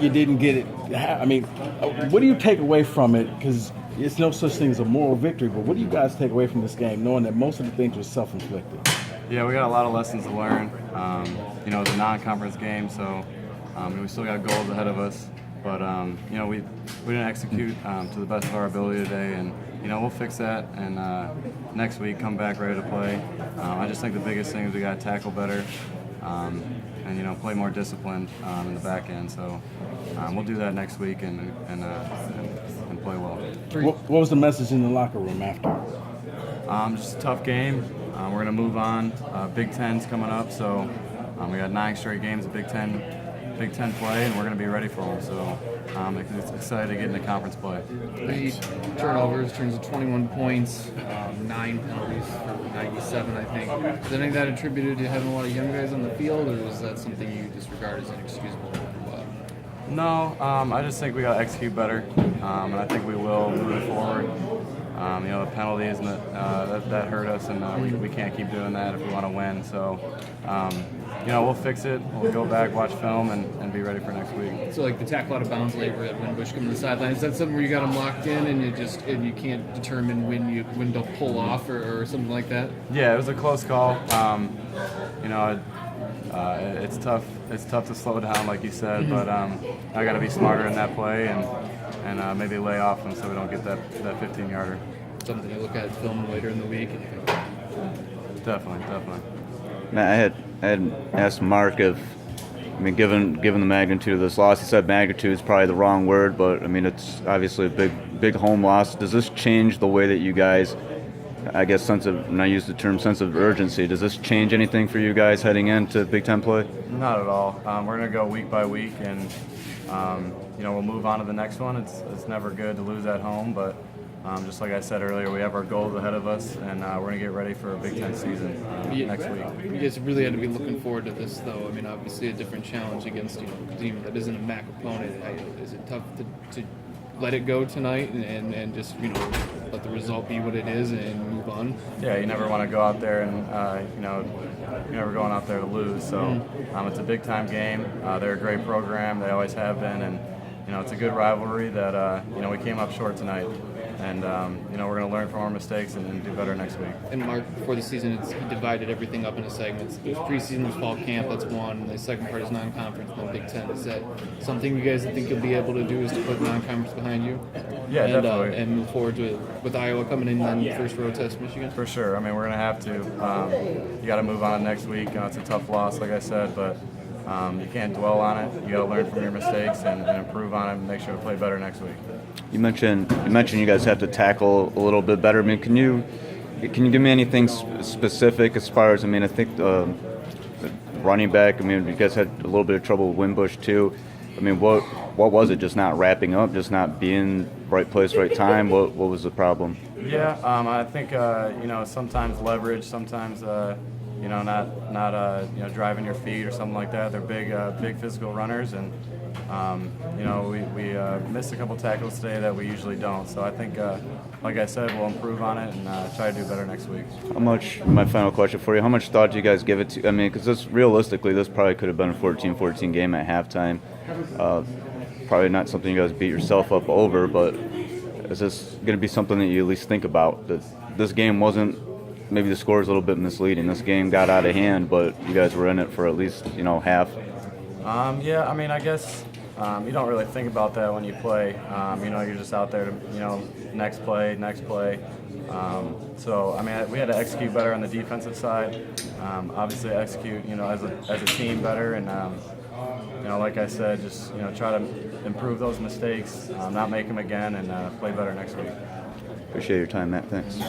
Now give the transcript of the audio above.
you didn't get it. I mean, what do you take away from it? Because it's no such thing as a moral victory, but what do you guys take away from this game, knowing that most of the things were self-inflicted? Yeah, we got a lot of lessons to learn. It's a non-conference game, so we still got goals ahead of us. But we didn't execute to the best of our ability today, and we'll fix that. And next week, come back ready to play. I just think the biggest thing is we got to tackle better, and play more disciplined in the back end. So we'll do that next week and play well. What was the message in the locker room after? Just a tough game. We're gonna move on. Big Ten's coming up, so we got 9 straight games of Big Ten play, and we're going to be ready for them. So it's excited to get into conference play. 3 turnovers, turns to 21 points, 9 penalties for 97, I think. Is any of that attributed to having a lot of young guys on the field, or is that something you disregard as inexcusable? No, I just think we got to execute better, and I think we will moving forward. The penalties that hurt us, and we can't keep doing that if we want to win. So, we'll fix it. We'll go back, watch film, and be ready for next week. So, like the tackle out of bounds labor at Winbush coming to the sideline, is that something where you got them locked in and you can't determine when to pull off or something like that? Yeah, it was a close call. It's tough. It's tough to slow down, like you said, but I got to be smarter in that play and maybe lay off them so we don't get that 15-yarder. Something to look at film later in the week. Definitely. Matt, I had asked Mark if, given the magnitude of this loss, he said magnitude is probably the wrong word, but it's obviously a big home loss. Does this change the way that you guys, I guess, and I use the term sense of urgency, does this change anything for you guys heading into Big Ten play? Not at all. We're going to go week by week, and we'll move on to the next one. It's never good to lose at home, but just like I said earlier, we have our goals ahead of us, and we're going to get ready for a Big Ten season next week. You guys really had to be looking forward to this, though. Obviously a different challenge against a team that isn't a MAC opponent. Is it tough to let it go tonight and just let the result be what it is and move on? Yeah, you never want to go out there and you're never going out there to lose. So it's a big time game. They're a great program. They always have been, and it's a good rivalry that we came up short tonight. And we're going to learn from our mistakes and do better next week. And Mark, before the season, he divided everything up into segments. There's preseason, there's fall camp, that's one. The second part is non-conference, then Big Ten. Is that something you guys think you'll be able to do, is to put non-conference behind you? Yeah, definitely. And move forward to it with Iowa coming in then first road test Michigan? For sure. We're going to have to. You got to move on next week. It's a tough loss, like I said, but you can't dwell on it. You got to learn from your mistakes and improve on it and make sure to play better next week. You mentioned you guys have to tackle a little bit better. Can you give me anything specific as far as I think running back? You guys had a little bit of trouble with Winbush too. What was it? Just not wrapping up, just not being right place, right time. What was the problem? Yeah, I think sometimes leverage, sometimes not driving your feet or something like that. They're big physical runners, and we missed a couple tackles today that we usually don't. So I think, like I said, we'll improve on it and try to do better next week. My final question for you, how much thought do you guys give it to? Because realistically, this probably could have been a 14-14 game at halftime. Probably not something you guys beat yourself up over, but is this going to be something that you at least think about? That this game wasn't, maybe the score is a little bit misleading. This game got out of hand, but you guys were in it for at least, half. I guess you don't really think about that when you play. You're just out there to, next play. We had to execute better on the defensive side. Obviously execute, as a team better, and like I said, just try to improve those mistakes, not make them again, and play better next week. Appreciate your time, Matt. Thanks.